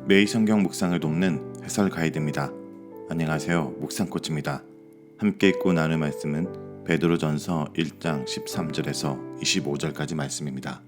매일 성경 묵상을 돕는 해설 가이드입니다. 안녕하세요. 묵상코치입니다. 함께 읽고 나눌 말씀은 베드로전서 1장 13절에서 25절까지 말씀입니다.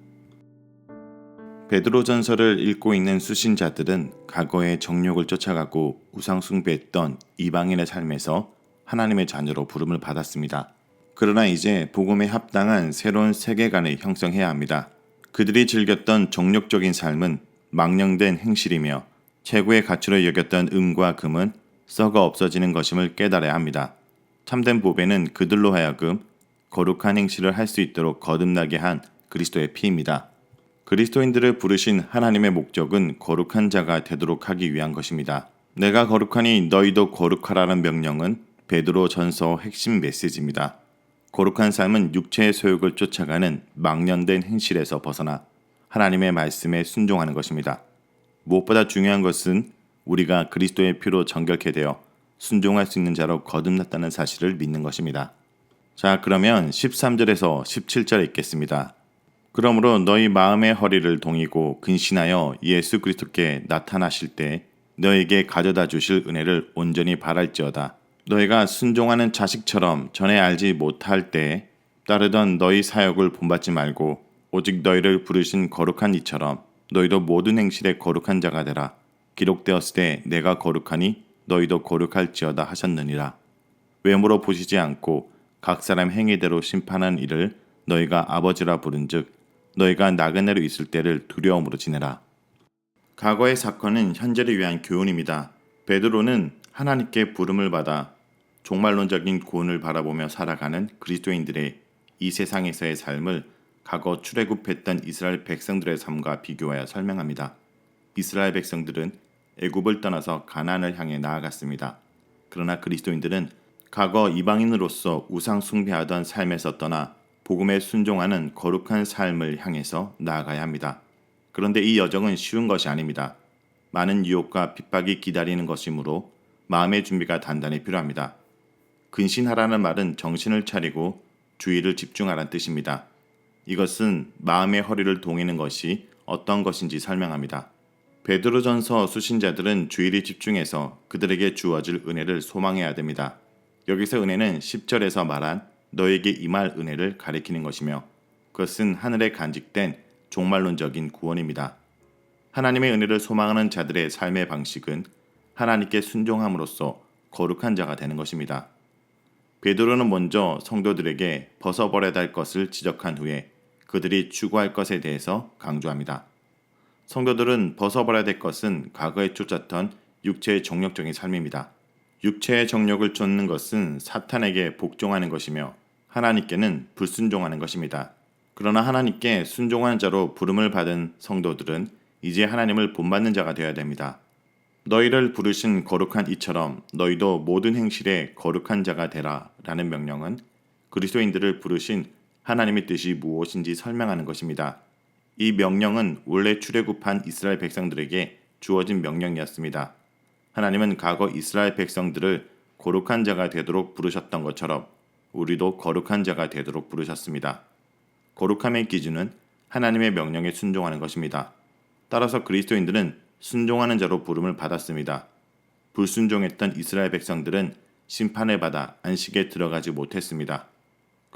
베드로전서를 읽고 있는 수신자들은 과거의 정욕을 쫓아가고 우상 숭배했던 이방인의 삶에서 하나님의 자녀로 부름을 받았습니다. 그러나 이제 복음에 합당한 새로운 세계관을 형성해야 합니다. 그들이 즐겼던 정욕적인 삶은 망령된 행실이며 최고의 가치로 여겼던 음과 금은 썩어 없어지는 것임을 깨달아야 합니다. 참된 보배는 그들로 하여금 거룩한 행실을 할 수 있도록 거듭나게 한 그리스도의 피입니다. 그리스도인들을 부르신 하나님의 목적은 거룩한 자가 되도록 하기 위한 것입니다. 내가 거룩하니 너희도 거룩하라는 명령은 베드로전서 핵심 메시지입니다. 거룩한 삶은 육체의 소욕을 쫓아가는 망령된 행실에서 벗어나 하나님의 말씀에 순종하는 것입니다. 무엇보다 중요한 것은 우리가 그리스도의 피로 정결케 되어 순종할 수 있는 자로 거듭났다는 사실을 믿는 것입니다. 자, 그러면 13절에서 17절 읽겠습니다. 그러므로 너희 마음의 허리를 동이고 근신하여 예수 그리스도께 나타나실 때 너에게 가져다 주실 은혜를 온전히 바랄지어다. 너희가 순종하는 자식처럼 전에 알지 못할 때에 따르던 너희 사역을 본받지 말고 오직 너희를 부르신 거룩한 이처럼 너희도 모든 행실에 거룩한 자가 되라. 기록되었을 때 내가 거룩하니 너희도 거룩할지어다 하셨느니라. 외모로 보시지 않고 각 사람 행위대로 심판한 이를 너희가 아버지라 부른즉 너희가 나그네로 있을 때를 두려움으로 지내라. 과거의 사건은 현재를 위한 교훈입니다. 베드로는 하나님께 부름을 받아 종말론적인 구원을 바라보며 살아가는 그리스도인들의 이 세상에서의 삶을 과거 출애굽했던 이스라엘 백성들의 삶과 비교하여 설명합니다. 이스라엘 백성들은 애굽을 떠나서 가나안을 향해 나아갔습니다. 그러나 그리스도인들은 과거 이방인으로서 우상 숭배하던 삶에서 떠나 복음에 순종하는 거룩한 삶을 향해서 나아가야 합니다. 그런데 이 여정은 쉬운 것이 아닙니다. 많은 유혹과 핍박이 기다리는 것이므로 마음의 준비가 단단히 필요합니다. 근신하라는 말은 정신을 차리고 주의를 집중하라는 뜻입니다. 이것은 마음의 허리를 동이는 것이 어떤 것인지 설명합니다. 베드로전서 수신자들은 주의를 집중해서 그들에게 주어질 은혜를 소망해야 됩니다. 여기서 은혜는 10절에서 말한 너에게 임할 은혜를 가리키는 것이며 그것은 하늘에 간직된 종말론적인 구원입니다. 하나님의 은혜를 소망하는 자들의 삶의 방식은 하나님께 순종함으로써 거룩한 자가 되는 것입니다. 베드로는 먼저 성도들에게 벗어버려야 할 것을 지적한 후에 그들이 추구할 것에 대해서 강조합니다. 성도들은 벗어버려야 될 것은 과거에 쫓았던 육체의 정욕적인 삶입니다. 육체의 정욕을 쫓는 것은 사탄에게 복종하는 것이며 하나님께는 불순종하는 것입니다. 그러나 하나님께 순종하는 자로 부름을 받은 성도들은 이제 하나님을 본받는 자가 되어야 됩니다. 너희를 부르신 거룩한 이처럼 너희도 모든 행실에 거룩한 자가 되라 라는 명령은 그리스도인들을 부르신 하나님의 뜻이 무엇인지 설명하는 것입니다. 이 명령은 원래 출애굽한 이스라엘 백성들에게 주어진 명령이었습니다. 하나님은 과거 이스라엘 백성들을 거룩한 자가 되도록 부르셨던 것처럼 우리도 거룩한 자가 되도록 부르셨습니다. 거룩함의 기준은 하나님의 명령에 순종하는 것입니다. 따라서 그리스도인들은 순종하는 자로 부름을 받았습니다. 불순종했던 이스라엘 백성들은 심판을 받아 안식에 들어가지 못했습니다.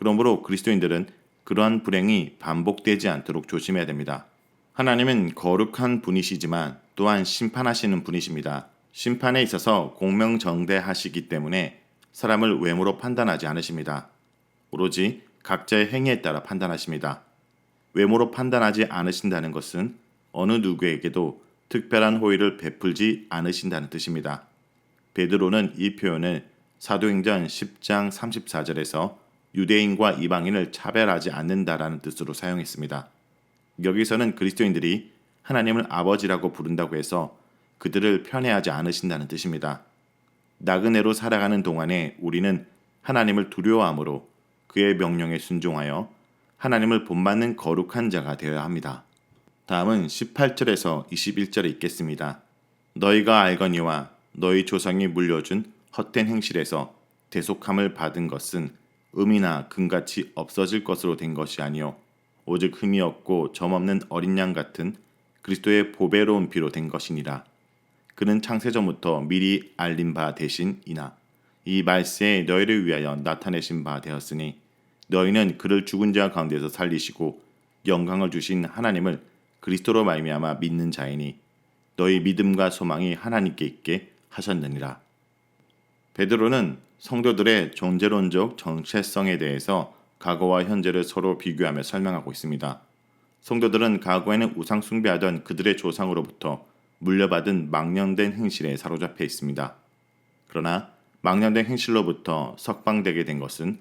그러므로 그리스도인들은 그러한 불행이 반복되지 않도록 조심해야 됩니다. 하나님은 거룩한 분이시지만 또한 심판하시는 분이십니다. 심판에 있어서 공명정대하시기 때문에 사람을 외모로 판단하지 않으십니다. 오로지 각자의 행위에 따라 판단하십니다. 외모로 판단하지 않으신다는 것은 어느 누구에게도 특별한 호의를 베풀지 않으신다는 뜻입니다. 베드로는 이 표현을 사도행전 10장 34절에서 유대인과 이방인을 차별하지 않는다라는 뜻으로 사용했습니다. 여기서는 그리스도인들이 하나님을 아버지라고 부른다고 해서 그들을 편애하지 않으신다는 뜻입니다. 나그네로 살아가는 동안에 우리는 하나님을 두려워함으로 그의 명령에 순종하여 하나님을 본받는 거룩한 자가 되어야 합니다. 다음은 18절에서 21절에 읽겠습니다. 너희가 알거니와 너희 조상이 물려준 헛된 행실에서 대속함을 받은 것은 음이나 금같이 없어질 것으로 된 것이 아니요 오직 흠이 없고 점없는 어린 양 같은 그리스도의 보배로운 피로 된 것이니라. 그는 창세전부터 미리 알린 바 되신이나 이 말세에 너희를 위하여 나타내신 바 되었으니 너희는 그를 죽은 자 가운데서 살리시고 영광을 주신 하나님을 그리스도로 말미암아 믿는 자이니 너희 믿음과 소망이 하나님께 있게 하셨느니라. 베드로는 성도들의 존재론적 정체성에 대해서 과거와 현재를 서로 비교하며 설명하고 있습니다. 성도들은 과거에는 우상 숭배하던 그들의 조상으로부터 물려받은 망령된 행실에 사로잡혀 있습니다. 그러나 망령된 행실로부터 석방되게 된 것은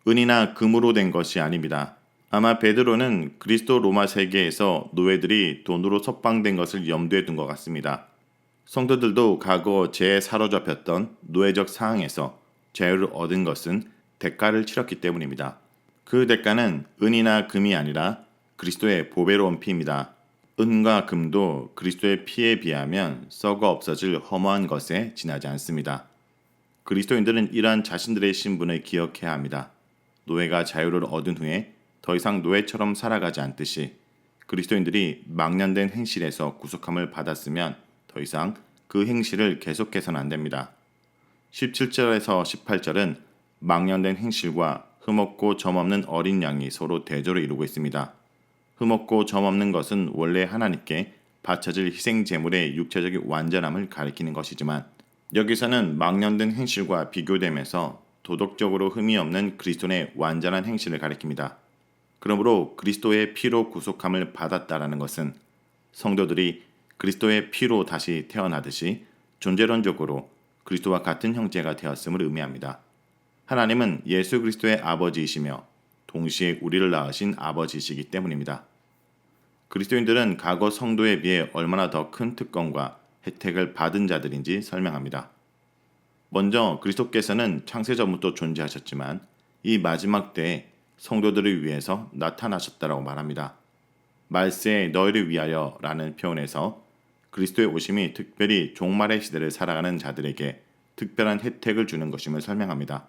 은이나 금으로 된 것이 아닙니다. 아마 베드로는 그리스도 로마 세계에서 노예들이 돈으로 석방된 것을 염두에 둔 것 같습니다. 성도들도 과거 죄에 사로잡혔던 노예적 상황에서 자유를 얻은 것은 대가를 치렀기 때문입니다. 그 대가는 은이나 금이 아니라 그리스도의 보배로운 피입니다. 은과 금도 그리스도의 피에 비하면 썩어 없어질 허무한 것에 지나지 않습니다. 그리스도인들은 이러한 자신들의 신분을 기억해야 합니다. 노예가 자유를 얻은 후에 더 이상 노예처럼 살아가지 않듯이 그리스도인들이 망령된 행실에서 구속함을 받았으면 더 이상 그 행실을 계속해서는 안 됩니다. 17절에서 18절은 망령된 행실과 흠없고 점없는 어린 양이 서로 대조를 이루고 있습니다. 흠없고 점없는 것은 원래 하나님께 바쳐질 희생 제물의 육체적인 완전함을 가리키는 것이지만 여기서는 망령된 행실과 비교되면서 도덕적으로 흠이 없는 그리스도의 완전한 행실을 가리킵니다. 그러므로 그리스도의 피로 구속함을 받았다라는 것은 성도들이 그리스도의 피로 다시 태어나듯이 존재론적으로 그리스도와 같은 형제가 되었음을 의미합니다. 하나님은 예수 그리스도의 아버지이시며 동시에 우리를 낳으신 아버지이시기 때문입니다. 그리스도인들은 과거 성도에 비해 얼마나 더 큰 특권과 혜택을 받은 자들인지 설명합니다. 먼저 그리스도께서는 창세전부터 존재하셨지만 이 마지막 때에 성도들을 위해서 나타나셨다라고 말합니다. 말세에 너희를 위하여 라는 표현에서 그리스도의 오심이 특별히 종말의 시대를 살아가는 자들에게 특별한 혜택을 주는 것임을 설명합니다.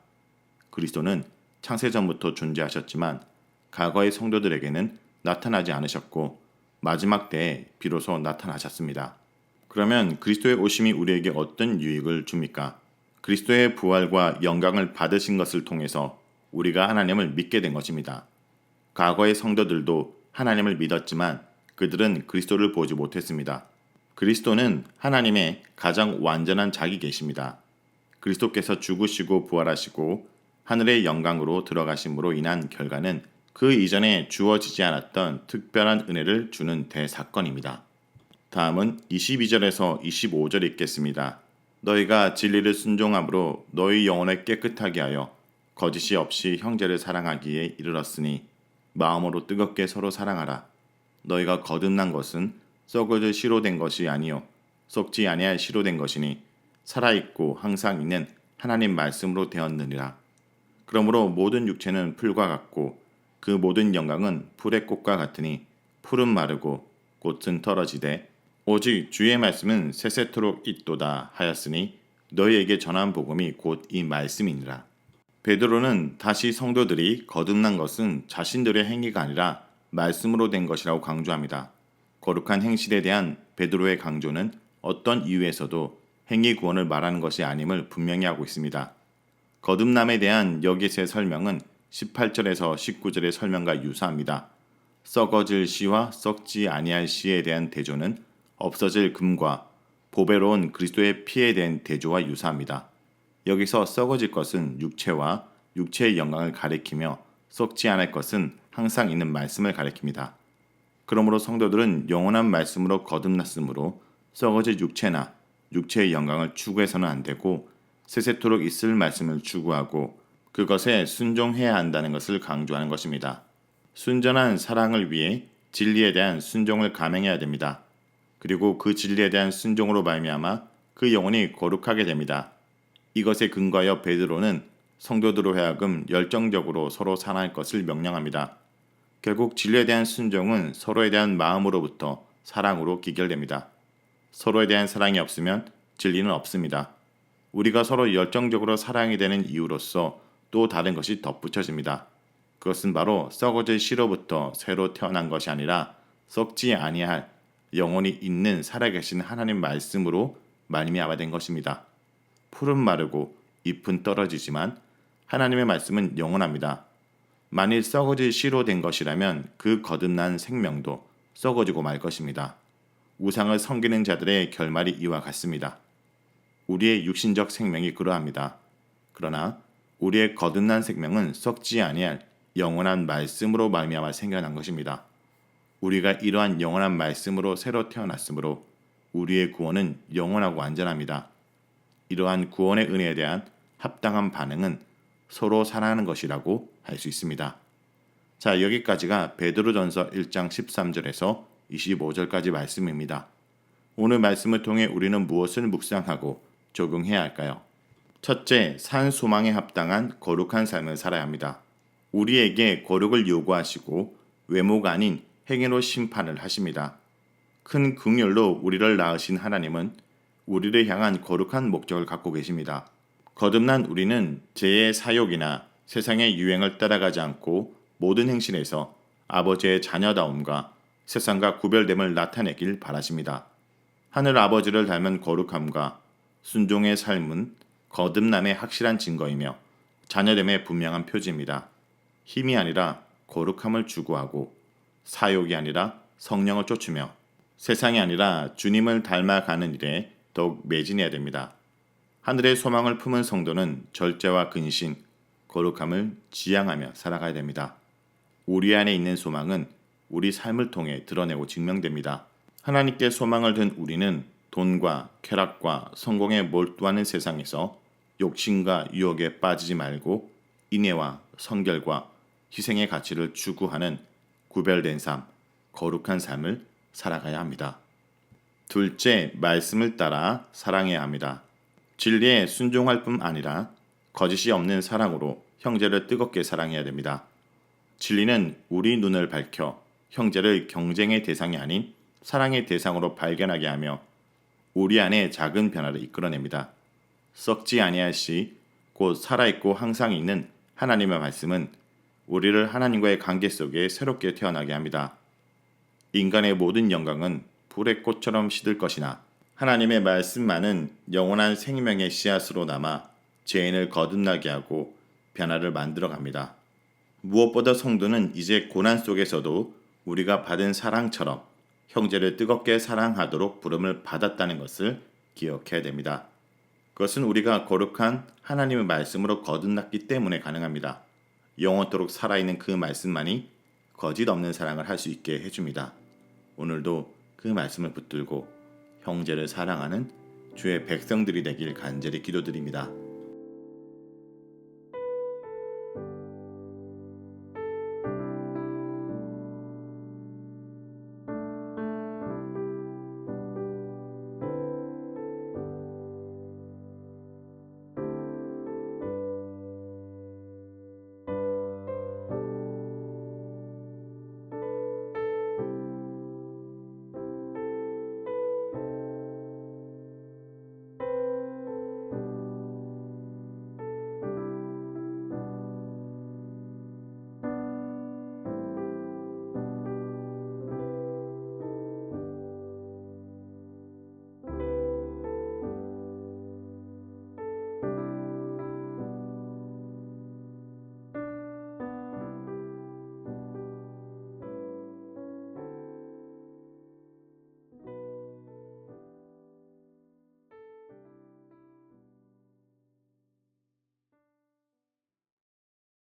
그리스도는 창세전부터 존재하셨지만 과거의 성도들에게는 나타나지 않으셨고 마지막 때에 비로소 나타나셨습니다. 그러면 그리스도의 오심이 우리에게 어떤 유익을 줍니까? 그리스도의 부활과 영광을 받으신 것을 통해서 우리가 하나님을 믿게 된 것입니다. 과거의 성도들도 하나님을 믿었지만 그들은 그리스도를 보지 못했습니다. 그리스도는 하나님의 가장 완전한 자기 계십니다. 그리스도께서 죽으시고 부활하시고 하늘의 영광으로 들어가심으로 인한 결과는 그 이전에 주어지지 않았던 특별한 은혜를 주는 대사건입니다. 다음은 22절에서 25절 읽겠습니다. 너희가 진리를 순종함으로 너희 영혼을 깨끗하게 하여 거짓이 없이 형제를 사랑하기에 이르렀으니 마음으로 뜨겁게 서로 사랑하라. 너희가 거듭난 것은 썩어질 씨로 된 것이 아니요 썩지 아니할 씨로 된 것이니 살아있고 항상 있는 하나님 말씀으로 되었느니라. 그러므로 모든 육체는 풀과 같고 그 모든 영광은 풀의 꽃과 같으니 풀은 마르고 꽃은 떨어지되 오직 주의 말씀은 세세토록 있도다 하였으니 너희에게 전한 복음이 곧 이 말씀이니라. 베드로는 다시 성도들이 거듭난 것은 자신들의 행위가 아니라 말씀으로 된 것이라고 강조합니다. 거룩한 행실에 대한 베드로의 강조는 어떤 이유에서도 행위 구원을 말하는 것이 아님을 분명히 하고 있습니다. 거듭남에 대한 여기서의 설명은 18절에서 19절의 설명과 유사합니다. 썩어질 씨와 썩지 아니할 씨에 대한 대조는 없어질 금과 보배로운 그리스도의 피에 대한 대조와 유사합니다. 여기서 썩어질 것은 육체와 육체의 영광을 가리키며 썩지 않을 것은 항상 있는 말씀을 가리킵니다. 그러므로 성도들은 영원한 말씀으로 거듭났으므로 썩어질 육체나 육체의 영광을 추구해서는 안 되고 세세토록 있을 말씀을 추구하고 그것에 순종해야 한다는 것을 강조하는 것입니다. 순전한 사랑을 위해 진리에 대한 순종을 감행해야 됩니다. 그리고 그 진리에 대한 순종으로 말미암아 그 영혼이 거룩하게 됩니다. 이것에 근거하여 베드로는 성도들로 하여금 열정적으로 서로 사랑할 것을 명령합니다. 결국 진리에 대한 순종은 서로에 대한 마음으로부터 사랑으로 기결됩니다. 서로에 대한 사랑이 없으면 진리는 없습니다. 우리가 서로 열정적으로 사랑이 되는 이유로서 또 다른 것이 덧붙여집니다. 그것은 바로 썩어질 씨로부터 새로 태어난 것이 아니라 썩지 아니할 영원히 있는 살아계신 하나님 말씀으로 말미암아 된 것입니다. 풀은 마르고 잎은 떨어지지만 하나님의 말씀은 영원합니다. 만일 썩어질 씨로 된 것이라면 그 거듭난 생명도 썩어지고 말 것입니다. 우상을 섬기는 자들의 결말이 이와 같습니다. 우리의 육신적 생명이 그러합니다. 그러나 우리의 거듭난 생명은 썩지 아니할 영원한 말씀으로 말미암아 생겨난 것입니다. 우리가 이러한 영원한 말씀으로 새로 태어났으므로 우리의 구원은 영원하고 안전합니다. 이러한 구원의 은혜에 대한 합당한 반응은 서로 사랑하는 것이라고 할 수 있습니다. 자, 여기까지가 베드로전서 1장 13절에서 25절까지 말씀입니다. 오늘 말씀을 통해 우리는 무엇을 묵상하고 적용해야 할까요? 첫째, 산 소망에 합당한 거룩한 삶을 살아야 합니다. 우리에게 거룩을 요구하시고 외모가 아닌 행위로 심판을 하십니다. 큰 긍휼로 우리를 낳으신 하나님은 우리를 향한 거룩한 목적을 갖고 계십니다. 거듭난 우리는 죄의 사욕이나 세상의 유행을 따라가지 않고 모든 행실에서 아버지의 자녀다움과 세상과 구별됨을 나타내길 바라십니다. 하늘 아버지를 닮은 거룩함과 순종의 삶은 거듭남의 확실한 증거이며 자녀됨의 분명한 표지입니다. 힘이 아니라 거룩함을 추구하고 사욕이 아니라 성령을 쫓으며 세상이 아니라 주님을 닮아가는 일에 더욱 매진해야 됩니다. 하늘의 소망을 품은 성도는 절제와 근신, 거룩함을 지향하며 살아가야 됩니다. 우리 안에 있는 소망은 우리 삶을 통해 드러내고 증명됩니다. 하나님께 소망을 둔 우리는 돈과 쾌락과 성공에 몰두하는 세상에서 욕심과 유혹에 빠지지 말고 인애와 성결과 희생의 가치를 추구하는 구별된 삶, 거룩한 삶을 살아가야 합니다. 둘째, 말씀을 따라 사랑해야 합니다. 진리에 순종할 뿐 아니라 거짓이 없는 사랑으로 형제를 뜨겁게 사랑해야 됩니다. 진리는 우리 눈을 밝혀 형제를 경쟁의 대상이 아닌 사랑의 대상으로 발견하게 하며 우리 안에 작은 변화를 이끌어냅니다. 썩지 아니할 시 곧 살아있고 항상 있는 하나님의 말씀은 우리를 하나님과의 관계 속에 새롭게 태어나게 합니다. 인간의 모든 영광은 불의 꽃처럼 시들 것이나 하나님의 말씀만은 영원한 생명의 씨앗으로 남아 죄인을 거듭나게 하고 변화를 만들어 갑니다. 무엇보다 성도는 이제 고난 속에서도 우리가 받은 사랑처럼 형제를 뜨겁게 사랑하도록 부름을 받았다는 것을 기억해야 됩니다. 그것은 우리가 거룩한 하나님의 말씀으로 거듭났기 때문에 가능합니다. 영원토록 살아있는 그 말씀만이 거짓 없는 사랑을 할 수 있게 해줍니다. 오늘도 그 말씀을 붙들고 형제를 사랑하는 주의 백성들이 되길 간절히 기도드립니다.